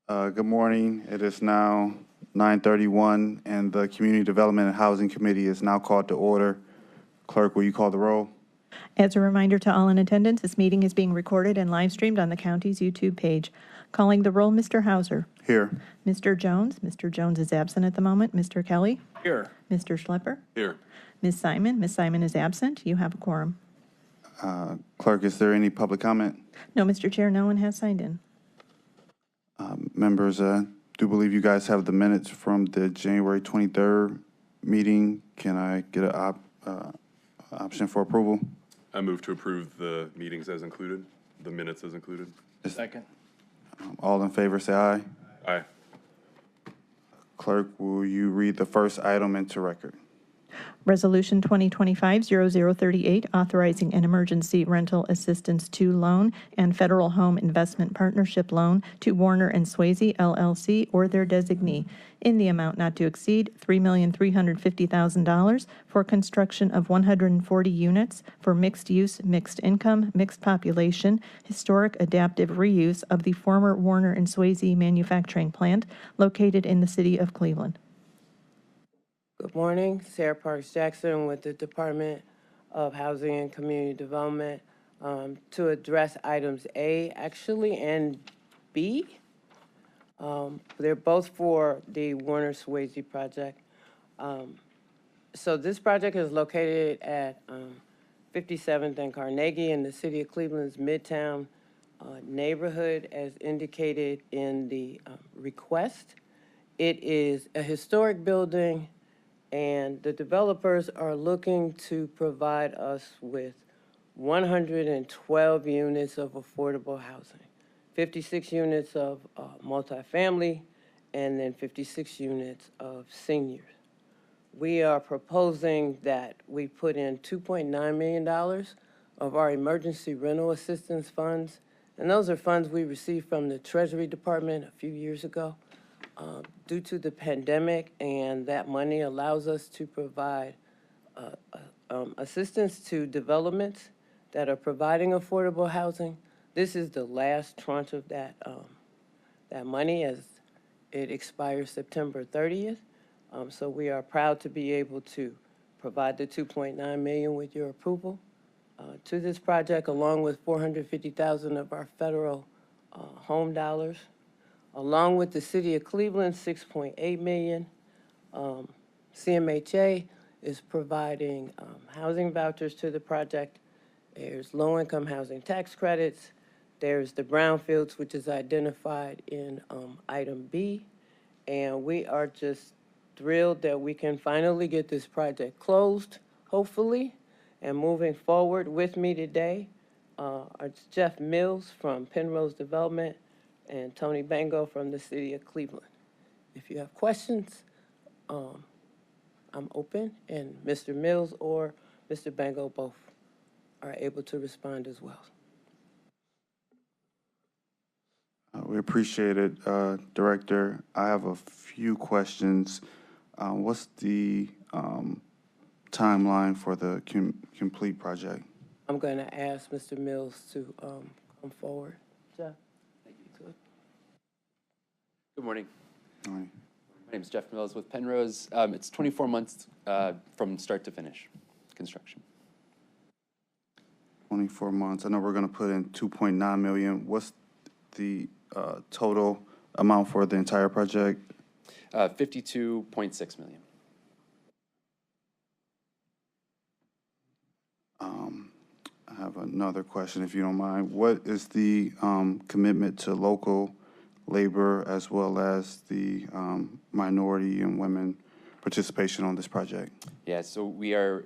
Good morning. It is now 9:31, and the Community Development and Housing Committee is now called to order. Clerk, will you call the roll? As a reminder to all in attendance, this meeting is being recorded and live streamed on the county's YouTube page. Calling the roll, Mr. Hauser. Here. Mr. Jones. Mr. Jones is absent at the moment. Mr. Kelly. Here. Mr. Schlepper. Here. Ms. Simon. Ms. Simon is absent. You have a quorum. Clerk, is there any public comment? No, Mr. Chair, no one has signed in. Members, I do believe you guys have the minutes from the January 23rd meeting. Can I get an option for approval? I move to approve the meetings as included, the minutes as included. Second. All in favor, say aye. Aye. Clerk, will you read the first item into record? Resolution 2025-0038, authorizing an emergency rental assistance 2 loan and Federal Home Investment Partnership loan to Warner and Swayze LLC or their designee in the amount not to exceed $3,350,000 for construction of 140 units for mixed use, mixed income, mixed population, historic adaptive reuse of the former Warner and Swayze manufacturing plant located in the city of Cleveland. Good morning, Sarah Parks Jackson with the Department of Housing and Community Development. To address items A, actually, and B. They're both for the Warner Swayze project. So this project is located at 57th and Carnegie in the city of Cleveland's Midtown neighborhood as indicated in the request. It is a historic building, and the developers are looking to provide us with 112 units of affordable housing, 56 units of multifamily, and then 56 units of seniors. We are proposing that we put in $2.9 million of our emergency rental assistance funds, and those are funds we received from the Treasury Department a few years ago. Due to the pandemic, and that money allows us to provide assistance to developments that are providing affordable housing. This is the last tranche of that money as it expires September 30th. So we are proud to be able to provide the $2.9 million with your approval to this project, along with $450,000 of our federal home dollars. Along with the city of Cleveland, $6.8 million. CMHA is providing housing vouchers to the project. There's low-income housing tax credits. There's the brownfields, which is identified in item B. And we are just thrilled that we can finally get this project closed, hopefully. And moving forward with me today are Jeff Mills from Penrose Development and Tony Bango from the city of Cleveland. If you have questions, I'm open, and Mr. Mills or Mr. Bango both are able to respond as well. We appreciate it, Director. I have a few questions. What's the timeline for the complete project? I'm going to ask Mr. Mills to come forward. Jeff? Good morning. All right. My name is Jeff Mills with Penrose. It's 24 months from start to finish construction. 24 months. I know we're going to put in $2.9 million. What's the total amount for the entire project? $52.6 million. I have another question, if you don't mind. What is the commitment to local labor as well as the minority and women participation on this project? Yeah, so we are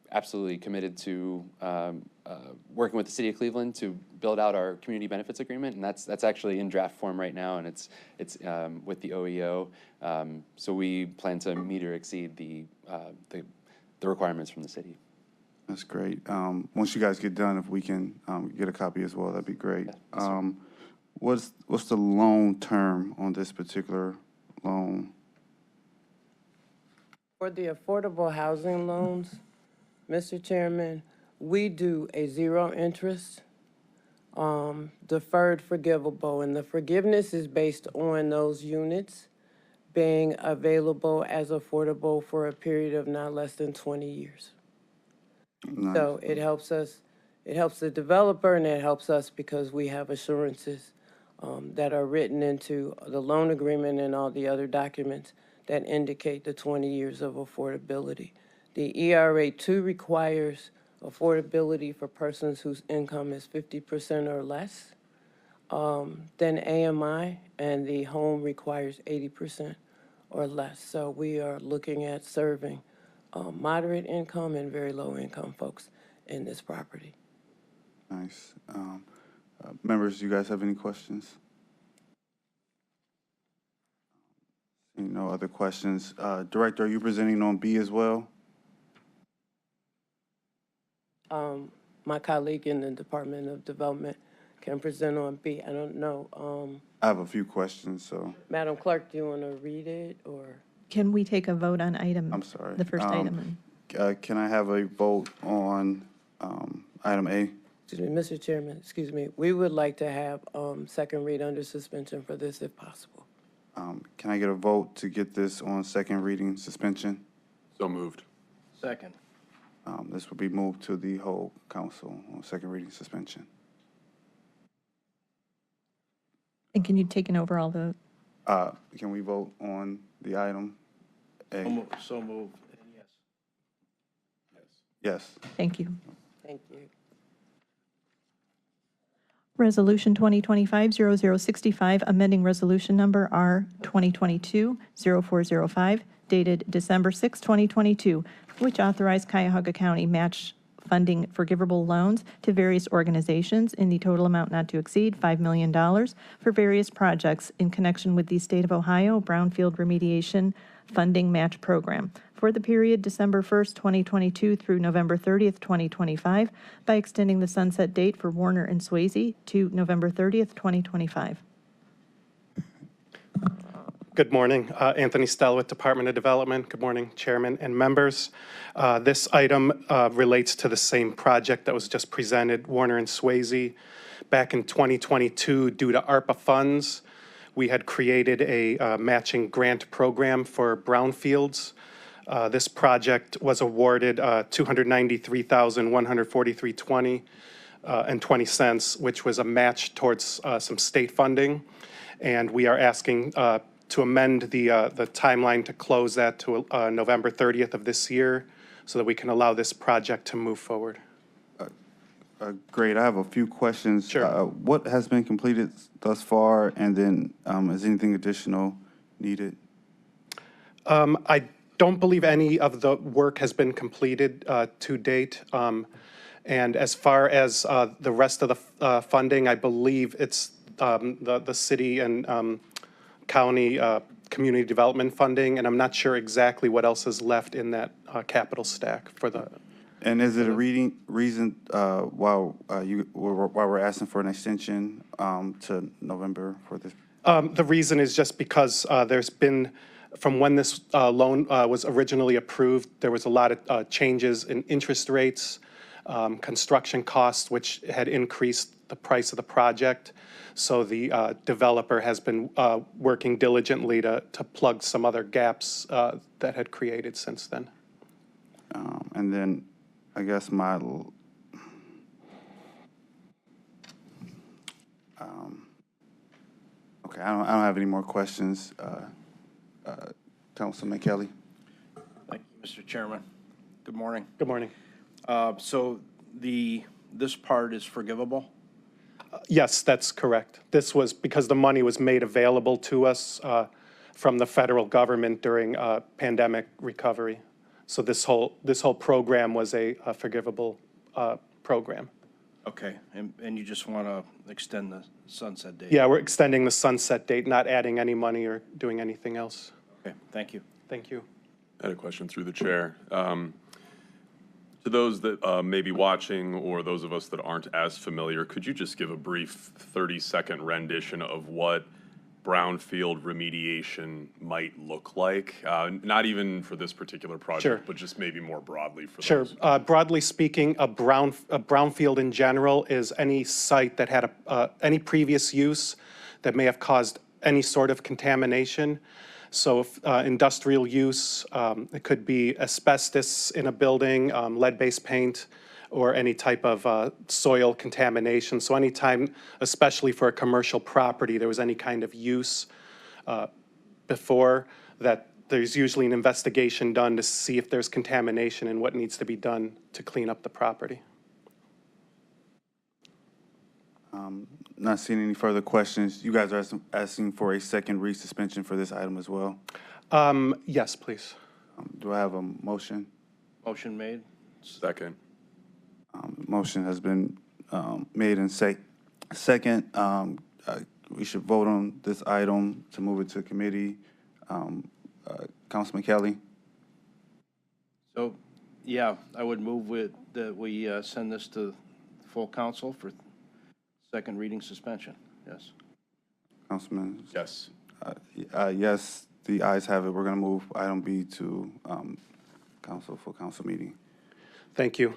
absolutely committed to working with the city of Cleveland to build out our community benefits agreement, and that's actually in draft form right now, and it's with the OEO. So we plan to meet or exceed the requirements from the city. That's great. Once you guys get done, if we can get a copy as well, that'd be great. Yeah, What's the loan term on this particular loan? For the affordable housing loans, Mr. Chairman, we do a zero interest deferred forgivable, and the forgiveness is based on those units being available as affordable for a period of not less than 20 years. Nice. So it helps us, it helps the developer, and it helps us because we have assurances that are written into the loan agreement and all the other documents that indicate the 20 years of affordability. The ERA 2 requires affordability for persons whose income is 50% or less than AMI, and the home requires 80% or less. So we are looking at serving moderate income and very low income folks in this property. Nice. Members, you guys have any questions? No other questions. Director, are you presenting on B as well? My colleague in the Department of Development can present on B. I don't know. I have a few questions, so Madam Clerk, do you want to read it, or? Can we take a vote on item? I'm sorry. The first item. Can I have a vote on item A? Excuse me, Mr. Chairman, excuse me. We would like to have second read under suspension for this if possible. Can I get a vote to get this on second reading suspension? So moved. Second. This will be moved to the whole council on second reading suspension. And can you take an overall vote? Can we vote on the item A? So moved. Yes. Yes. Thank you. Thank you. Resolution 2025-0065, amending resolution number R 2022-0405, dated December 6, 2022, which authorized Cuyahoga County match funding forgivable loans to various organizations in the total amount not to exceed $5 million for various projects in connection with the State of Ohio Brownfield Remediation Funding Match Program for the period December 1st, 2022 through November 30th, 2025, by extending the sunset date for Warner and Swayze to November 30th, 2025. Good morning. Anthony Stell with Department of Development. Good morning, Chairman and members. This item relates to the same project that was just presented, Warner and Swayze. Back in 2022, due to ARPA funds, we had created a matching grant program for brownfields. This project was awarded $293,143.20 and 20 cents, which was a match towards some state funding. And we are asking to amend the timeline to close that to November 30th of this year so that we can allow this project to move forward. Great. I have a few questions. Sure. What has been completed thus far, and then is anything additional needed? I don't believe any of the work has been completed to date. And as far as the rest of the funding, I believe it's the city and county community development funding, and I'm not sure exactly what else is left in that capital stack for the. And is it a reason why we're asking for an extension to November for this? The reason is just because there's been, from when this loan was originally approved, there was a lot of changes in interest rates, construction costs, which had increased the price of the project. So the developer has been working diligently to plug some other gaps that had created since then. And then I guess my okay, I don't have any more questions. Councilman Kelly. Thank you, Mr. Chairman. Good morning. Good morning. So this part is forgivable? Yes, that's correct. This was because the money was made available to us from the federal government during pandemic recovery. So this whole program was a forgivable program. Okay, and you just want to extend the sunset date? Yeah, we're extending the sunset date, not adding any money or doing anything else. Okay, thank you. Thank you. I had a question through the chair. To those that may be watching or those of us that aren't as familiar, could you just give a brief 30-second rendition of what brownfield remediation might look like? Not even for this particular project, Sure. but just maybe more broadly for Sure. those. Broadly speaking, a brownfield in general is any site that had any previous use that may have caused any sort of contamination. So if industrial use, it could be asbestos in a building, lead-based paint, or any type of soil contamination. So anytime, especially for a commercial property, there was any kind of use before that, there's usually an investigation done to see if there's contamination and what needs to be done to clean up the property. Not seeing any further questions. You guys are asking for a second resuspension for this item as well. Yes, please. Do I have a motion? Motion made. Second. Motion has been made and second. We should vote on this item to move it to committee. Councilman Kelly? So, yeah, I would move that we send this to full council for second reading suspension. Yes. Councilman? Yes. Yes, the ayes have it. We're going to move item B to full council meeting. Thank you.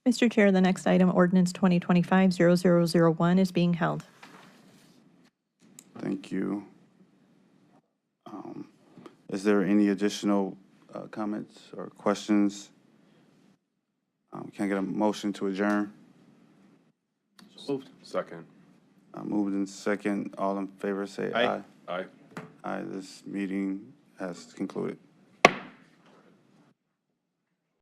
Mr. Chair, the next item, ordinance 2025-0001, is being held. Thank you. Is there any additional comments or questions? Can I get a motion to adjourn? Moved. Second. Moved in second. All in favor say Aye. aye. Aye. Aye. This meeting has concluded.